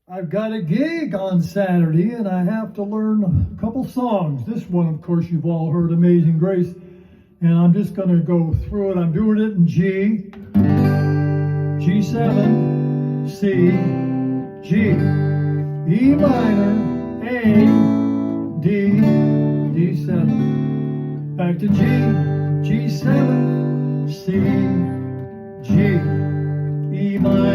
I've got a gig on Saturday and I have to learn a couple songs. This one, of course, you've all heard, Amazing Grace. And I'm just going to go through it. I'm doing it in G, G7, C, G, E minor, A, D, D7. Back to G, G7, C, G, E minor.